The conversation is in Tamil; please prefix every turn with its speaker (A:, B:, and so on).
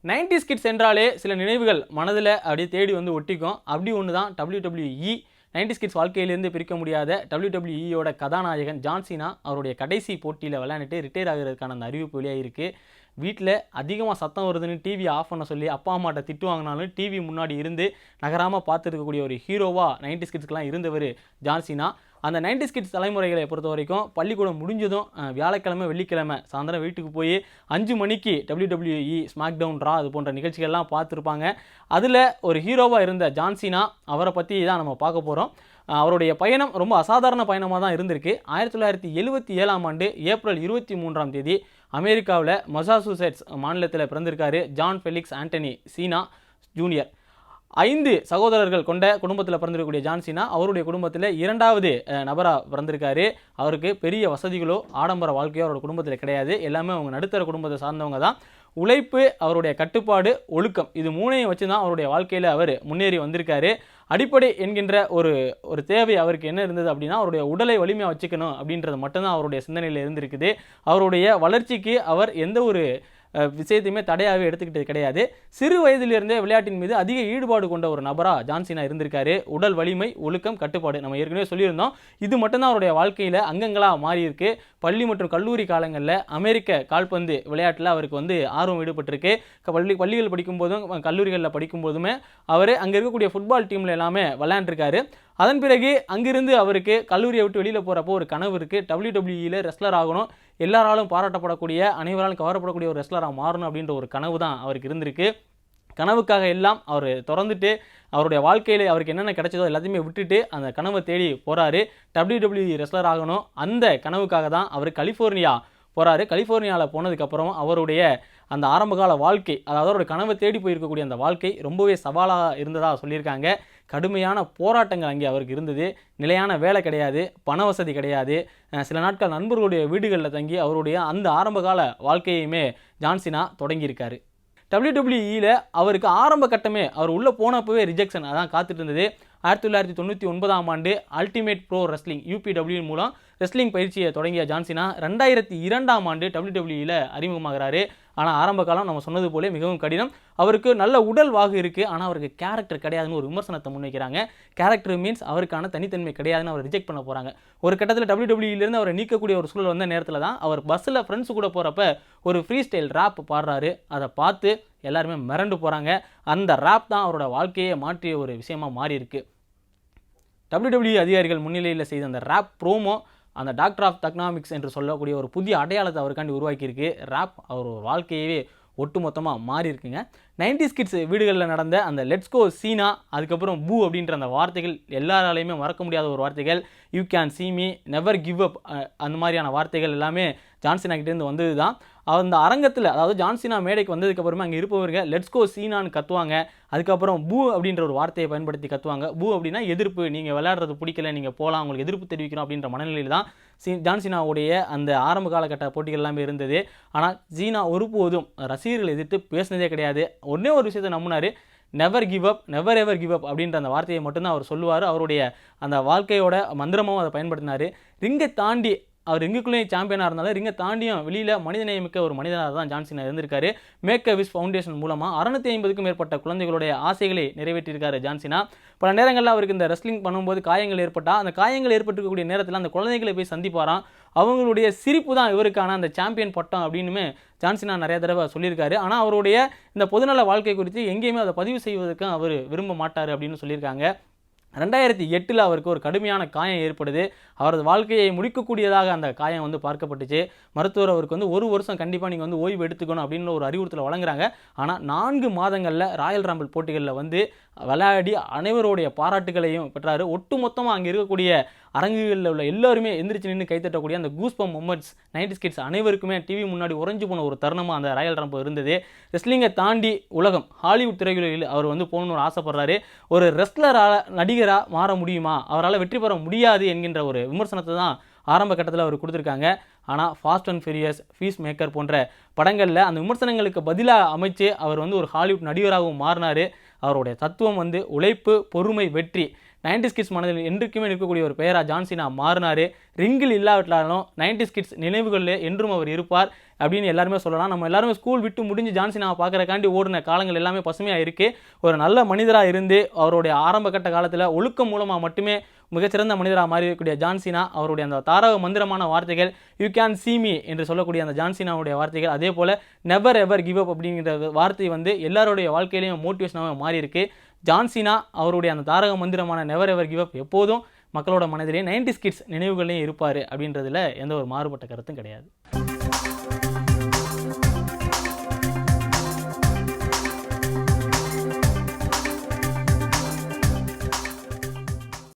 A: 90s கிட்ஸ் என்றாலே சில நினைவுகள் மனதில் அப்படியே தேடி வந்து ஒட்டிக்கும். அப்படி ஒன்று தான் WWE. 90s கிட்ஸ் வாழ்க்கையிலேருந்து பிரிக்க முடியாத WWEயோட கதாநாயகன் ஜான் சீனா அவருடைய கடைசி போட்டியில் விளையாண்டுட்டு ரிட்டையர் ஆகிறதுக்கான அந்த அறிவிப்பு வெளியாகிருக்கு. வீட்டில் அதிகமாக சத்தம் வருதுன்னு டிவி ஆஃப் பண்ண சொல்லி அப்பா அம்மாட்ட திட்டு வாங்கினாலும் டிவி முன்னாடி இருந்து நகராமல் பார்த்துருக்கக்கூடிய ஒரு ஹீரோவாக 90s கிட்ஸ்க்கெலாம் இருந்தவர் ஜான் சீனா. அந்த 90s கிட்ஸ் தலைமுறைகளை பொறுத்த வரைக்கும் பள்ளிக்கூடம் முடிஞ்சதும் வியாழக்கிழமை வெள்ளிக்கிழமை சாயந்தரம் வீட்டுக்கு போய் 5 மணிக்கு WWE ஸ்மாக் டவுன் ரா அது போன்ற நிகழ்ச்சிகள்லாம் பார்த்துருப்பாங்க. அதில் ஒரு ஹீரோவாக இருந்த ஜான் சீனா அவரை பற்றி தான் நம்ம பார்க்க போகிறோம். அவருடைய பயணம் ரொம்ப அசாதாரண பயணமாக தான் இருந்திருக்கு. 1977ஆம் ஆண்டு ஏப்ரல் 23ஆம் தேதி அமெரிக்காவில் மசாசூசெட்ஸ் மாநிலத்தில் பிறந்திருக்காரு ஜான் ஃபெலிக்ஸ் ஆண்டனி சீனா ஜூனியர். 5 சகோதரர்கள் கொண்ட குடும்பத்தில் பிறந்திருக்கக்கூடிய ஜான் சீனா அவருடைய குடும்பத்தில் 2வது நபராக பிறந்திருக்காரு. அவருக்கு பெரிய வசதிகளோ ஆடம்பர வாழ்க்கையோ அவரோட குடும்பத்தில் கிடையாது. எல்லாமே அவங்க நடுத்தர குடும்பத்தை சார்ந்தவங்க தான். உழைப்பு, அவருடைய கட்டுப்பாடு, ஒழுக்கம், இது 3ஐயும் வச்சு தான் அவருடைய வாழ்க்கையில் அவர் முன்னேறி வந்திருக்காரு. அடிப்படை என்கின்ற ஒரு தேவை அவருக்கு என்ன இருந்தது அப்படின்னா அவருடைய உடலை வலிமையாக வச்சுக்கணும் அப்படின்றது மட்டும்தான் அவருடைய சிந்தனையில் இருந்திருக்குது. அவருடைய வளர்ச்சிக்கு அவர் எந்த ஒரு விஷயத்தையுமே தடையாகவே எடுத்துக்கிட்டது கிடையாது. சிறு வயதிலிருந்தே விளையாட்டின் மீது அதிக ஈடுபாடு கொண்ட ஒரு நபராக ஜான் சீனா இருந்திருக்காரு. உடல் வலிமை, ஒழுக்கம், கட்டுப்பாடு நம்ம ஏற்கனவே சொல்லியிருந்தோம். இது மட்டும்தான் அவருடைய வாழ்க்கையில் அங்கங்களாக மாறியிருக்கு. பள்ளி மற்றும் கல்லூரி காலங்களில் அமெரிக்க கால்பந்து விளையாட்டில் அவருக்கு வந்து ஆர்வம் ஈடுபட்டிருக்கு. பள்ளிகள் படிக்கும்போதும் கல்லூரிகளில் படிக்கும்போதுமே அவர் அங்கே இருக்கக்கூடிய ஃபுட்பால் டீமில் எல்லாமே விளையாண்டுருக்காரு. அதன் பிறகு அங்கிருந்து அவருக்கு கல்லூரியை விட்டு வெளியில் போகிறப்போ ஒரு கனவு இருக்குது. WWEயில் ரெஸ்லர் ஆகணும், எல்லாராலும் பாராட்டப்படக்கூடிய அனைவராலும் கவரப்படக்கூடிய ஒரு ரெஸ்லராக மாறணும் அப்படின்ற ஒரு கனவு தான் அவருக்கு இருந்திருக்கு. கனவுக்காக எல்லாம் அவர் திறந்துட்டு அவருடைய வாழ்க்கையில் அவருக்கு என்னென்ன கிடைச்சதோ எல்லாத்தையுமே விட்டுட்டு அந்த கனவை தேடி போகிறாரு. WWE ரெஸ்லர் ஆகணும். அந்த கனவுக்காக தான் அவர் கலிஃபோர்னியா போகிறாரு. கலிஃபோர்னியாவில் போனதுக்கப்புறம் அவருடைய அந்த ஆரம்பகால வாழ்க்கை, அதாவது அவருடைய கனவை தேடி போயிருக்கக்கூடிய அந்த வாழ்க்கை ரொம்பவே சவாலாக இருந்ததாக சொல்லியிருக்காங்க. கடுமையான போராட்டங்கள் அங்கே அவருக்கு இருந்தது. நிலையான வேலை கிடையாது, பண வசதி கிடையாது. சில நாட்கள் நண்பர்களுடைய வீடுகளில் தங்கி அவருடைய அந்த ஆரம்பகால வாழ்க்கையுமே ஜான் சீனா தொடங்கியிருக்காரு. WWEயில் அவருக்கு ஆரம்ப கட்டமே அவர் உள்ளே போனப்பவே ரிஜெக்ஷன் அதான் காத்துட்டு இருந்தது. 1999ஆம் ஆண்டு அல்டிமேட் ப்ரோ ரெஸ்லிங் UPW மூலம் ரெஸ்லிங் பயிற்சியை தொடங்கிய ஜான் சீனா 2002ஆம் ஆண்டு WWEயில் அறிமுகமாகிறாரு. ஆனால் ஆரம்ப காலம் நம்ம சொன்னது போலே மிகவும் கடினம். அவருக்கு நல்ல உடல் வாகு இருக்குது, ஆனால் அவருக்கு கேரக்டர் கிடையாதுன்னு ஒரு விமர்சனத்தை முன்வைக்கிறாங்க. கேரக்டர் மீன்ஸ் அவருக்கான தனித்தன்மை கிடையாதுன்னு அவர் ரிஜெக்ட் பண்ண போகிறாங்க. ஒரு கட்டத்தில் WWEலேருந்து அவரை நீக்கக்கூடிய ஒரு சூழல் வந்த நேரத்தில் தான் அவர் பஸ்ஸில் ஃப்ரெண்ட்ஸ் கூட போகிறப்ப ஒரு ஃப்ரீ ஸ்டைல் ரேப் பாடுறாரு. அதை பார்த்து எல்லாருமே மிரண்டு போகிறாங்க. அந்த ரேப் தான் அவரோட வாழ்க்கையை மாற்றிய ஒரு விஷயமா மாறி இருக்கு. WWE அதிகாரிகள் முன்னிலையில் செய்த அந்த ரேப் ப்ரோமோ அந்த டாக்டர் ஆஃப் தக்னாமிக்ஸ் என்று சொல்லக்கூடிய ஒரு புதிய அடையாளத்தை அவருக்காண்டி உருவாக்கியிருக்கு. ரேப் அவர் வாழ்க்கையவே ஒட்டுமொத்தமாக மாறி இருக்குங்க. 90s கிட்ஸ் வீடுகளில் நடந்த அந்த லெட்ஸ் கோ சீனா, அதுக்கப்புறம் பூ அப்படின்ற அந்த வார்த்தைகள் எல்லாராலையுமே மறக்க முடியாத ஒரு வார்த்தைகள். You can see me, never give up, அந்த மாதிரியான வார்த்தைகள் எல்லாமே ஜான் சீனா கிட்டேருந்து வந்தது தான். அந்த அரங்கத்தில், அதாவது ஜான் சீனா மேடைக்கு வந்ததுக்கப்புறமா அங்கே இருப்பவங்க லெட்ஸ் கோ சீனான்னு கத்துவாங்க. அதுக்கப்புறம் பூ அப்படின்ற ஒரு வார்த்தையை பயன்படுத்தி கத்துவாங்க. பூ அப்படின்னா எதிர்ப்பு, நீங்கள் விளையாடுறது பிடிக்கல, நீங்கள் போகலாம், உங்களுக்கு எதிர்ப்பு தெரிவிக்கணும் அப்படின்ற மனநிலையில் தான் ஜான் சீனாவுடைய அந்த ஆரம்ப காலகட்ட போட்டிகள் எல்லாமே இருந்தது. ஆனால் சீனா ஒருபோதும் ரசிகர்கள் எதிர்த்து பேசினதே கிடையாது. ஒன்றே ஒரு விஷயத்தை நம்பினார், never give up, never ever give up அப்படின்ற அந்த வார்த்தையை மட்டும்தான் அவர் சொல்லுவார். அவருடைய அந்த வாழ்க்கையோட மந்திரமும் அதை பயன்படுத்தினார். ரிங்கை தாண்டி அவர் ரிங்குக்குள்ளேயும் சாம்பியனாக இருந்தாலும் ரிங்கை தாண்டியும் வெளியில் மனிதநேயமிக்க ஒரு மனிதனாக தான் ஜான் சீனா இருந்திருக்காரு. மேக் அ விஷ் ஃபவுண்டேஷன் மூலமாக 650க்கும் மேற்பட்ட குழந்தைகளுடைய ஆசைகளை நிறைவேற்றியிருக்காரு ஜான் சீனா. பல நேரங்களில் அவருக்கு இந்த ரெஸ்லிங் பண்ணும்போது காயங்கள் ஏற்பட்டால் அந்த காயங்கள் ஏற்பட்டிருக்கக்கூடிய நேரத்தில் அந்த குழந்தைகளை போய் சந்திப்பாராம். அவங்களுடைய சிரிப்பு தான் இவருக்கான அந்த சாம்பியன் பட்டம் அப்படின்னு ஜான் சீனா நிறைய தடவை சொல்லியிருக்காரு. ஆனால் அவருடைய இந்த பொதுநல வாழ்க்கை குறித்து எங்கேயுமே அதை பதிவு செய்வதற்கும் அவர் விரும்ப மாட்டார் அப்படின்னு சொல்லியிருக்காங்க. 2008 அவருக்கு ஒரு கடுமையான காயம் ஏற்படுது. அவரது வாழ்க்கையை முடிக்கக்கூடியதாக அந்த காயம் வந்து பார்க்கப்பட்டுச்சு. மருத்துவர் அவருக்கு வந்து 1 வருஷம் கண்டிப்பாக நீங்கள் வந்து ஓய்வு எடுத்துக்கணும் அப்படின்னு ஒரு அறிவுறுத்தலை வழங்குறாங்க. ஆனால் 4 மாதங்களில் ராயல் ரம்பிள் போட்டிகளில் வந்து விளையாடி அனைவருடைய பாராட்டுகளையும் பெற்றார். ஒட்டு மொத்தமாக அங்கே இருக்கக்கூடிய அரங்குகளில் உள்ள எல்லாருமே எந்திரிச்சு நின்று கைத்தட்டக்கூடிய அந்த கூஸ்பம் மொமெண்ட்ஸ் 90s கிட்ஸ் அனைவருக்குமே டிவி முன்னாடி உறைஞ்சு போன ஒரு தருணமாக அந்த ராயல் ரம்பிள் இருந்தது. ரெஸ்லிங்கை தாண்டி உலகம் ஹாலிவுட் திரையுலகில் அவர் வந்து போகணுன்னு ஆசைப்படுறாரு. ஒரு ரெஸ்லரால் நடிகராக மாற முடியுமா, அவரால் வெற்றி பெற முடியாது என்கின்ற ஒரு விமர்சனத்தை தான் ஆரம்ப கட்டத்தில் அவர் கொடுத்துருக்காங்க. ஆனால் fast and furious, piece maker போன்ற படங்களில் அந்த விமர்சனங்களுக்கு பதிலாக அமைச்சு அவர் வந்து ஒரு ஹாலிவுட் நடிகராகவும் மாறினார். அவருடைய தத்துவம் வந்து உழைப்பு, பொறுமை, வெற்றி. 90s கிட்ஸ் மனதில் என்றுக்குமே இருக்கக்கூடிய ஒரு பெயராக ஜான் சீனா மாறினார். ரிங்கில் இல்லாவிட்டாலும் 90s கிட்ஸ் நினைவுகளில் என்றும் அவர் இருப்பார் அப்படின்னு எல்லாருமே சொல்லலாம். நம்ம எல்லாருமே ஸ்கூல் விட்டு முடிஞ்சு ஜான் சீனாவை பார்க்குறக்காண்டி ஓடின காலங்கள் எல்லாமே பசுமையாக இருக்குது. ஒரு நல்ல மனிதராக இருந்து அவருடைய ஆரம்ப கட்ட காலத்தில் ஒழுக்கம் மூலமாக மட்டுமே மிகச்சிறந்த மனிதராக மாறியிருக்கக்கூடிய ஜான் சீனா அவருடைய அந்த தாரக மந்திரமான வார்த்தைகள் யூ கேன் see me என்று சொல்லக்கூடிய அந்த ஜான் சீனாவுடைய வார்த்தைகள், அதே போல் நெவர் எவர் கிவ் அப் அப்படிங்கிற வார்த்தை வந்து எல்லாருடைய வாழ்க்கையிலையும் மோட்டிவேஷனாக மாறி இருக்கு. ஜான் சீனா அவருடைய அந்த தாரக மந்திரமான நெவர் எவர் கிவ் அப் எப்போதும் மக்களோட மனதிலே 90s கிட்ஸ் நினைவுகளையும் இருப்பார் அப்படின்றதுல எந்த ஒரு மாறுபட்ட கருத்தும் கிடையாது.